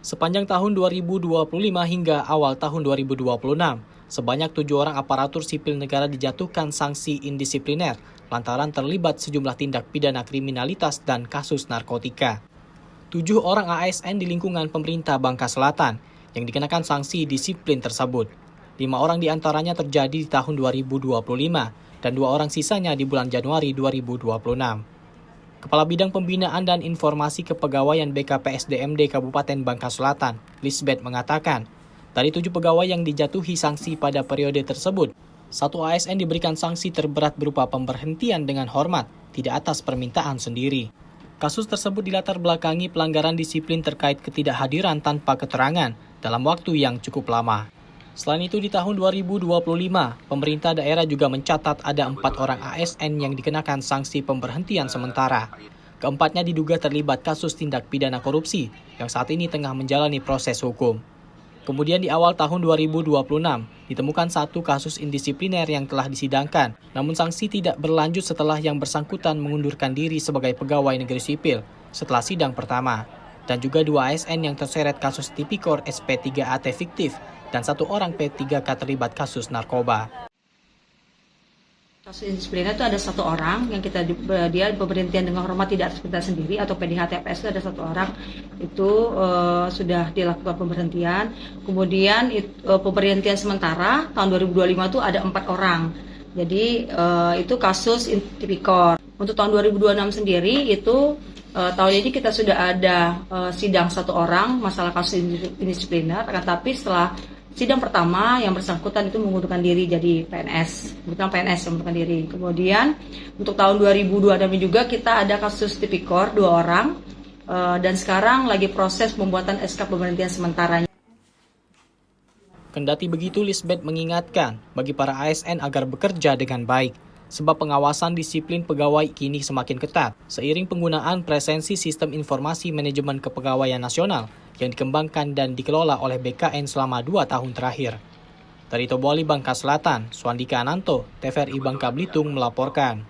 Sepanjang tahun 2025 hingga awal tahun 2026, sebanyak 7 orang aparatur sipil negara dijatuhkan sanksi indisipliner lantaran terlibat sejumlah tindak pidana kriminalitas dan kasus narkotika. 7 orang ASN di lingkungan pemerintah Bangka Selatan yang dikenakan sanksi disiplin tersebut. 5 orang diantaranya terjadi di tahun 2025 dan 2 orang sisanya di bulan Januari 2026. Kepala Bidang Pembinaan dan Informasi Kepegawaian BKPSDMD Kabupaten Bangka Selatan, Lisbeth mengatakan, dari 7 pegawai yang dijatuhi sanksi pada periode tersebut, 1 ASN diberikan sanksi terberat berupa pemberhentian dengan hormat, tidak atas permintaan sendiri. Kasus tersebut dilatar belakangi pelanggaran disiplin terkait ketidakhadiran tanpa keterangan dalam waktu yang cukup lama. Selain itu, di tahun 2025, pemerintah daerah juga mencatat ada 4 orang ASN yang dikenakan sanksi pemberhentian sementara. Keempatnya diduga terlibat kasus tindak pidana korupsi yang saat ini tengah menjalani proses hukum. Kemudian di awal tahun 2026, ditemukan 1 kasus indisipliner yang telah disidangkan, namun sanksi tidak berlanjut setelah yang bersangkutan mengundurkan diri sebagai pegawai negeri sipil setelah sidang pertama. Dan juga 2 ASN yang terseret kasus tipikor SP3AT fiktif dan 1 orang P3K terlibat kasus narkoba. Kasus indisipliner itu ada 1 orang yang dia pemberhentian dengan hormat tidak atas perintah sendiri atau PDH-TPS itu ada 1 orang itu sudah dilakukan pemberhentian. Kemudian pemberhentian sementara tahun 2025 itu ada 4 orang. Jadi itu kasus tipikor. Untuk tahun 2026 sendiri itu tahun ini kita sudah ada sidang 1 orang masalah kasus indisipliner, tetapi setelah sidang pertama yang bersangkutan itu mengundurkan diri jadi PNS, bukan PNS yang mengundurkan diri. Kemudian untuk tahun 2026 juga kita ada kasus tipikor 2 orang dan sekarang lagi proses pembuatan SK pemberhentian sementara. Kendati begitu, Lisbeth mengingatkan bagi para ASN agar bekerja dengan baik, sebab pengawasan disiplin pegawai kini semakin ketat seiring penggunaan presensi Sistem Informasi Manajemen Kepegawaian Nasional yang dikembangkan dan dikelola oleh BKN selama 2 tahun terakhir. Dari Toboli, Bangka Selatan, Suandika Ananto, TVRI Bangka Belitung melaporkan.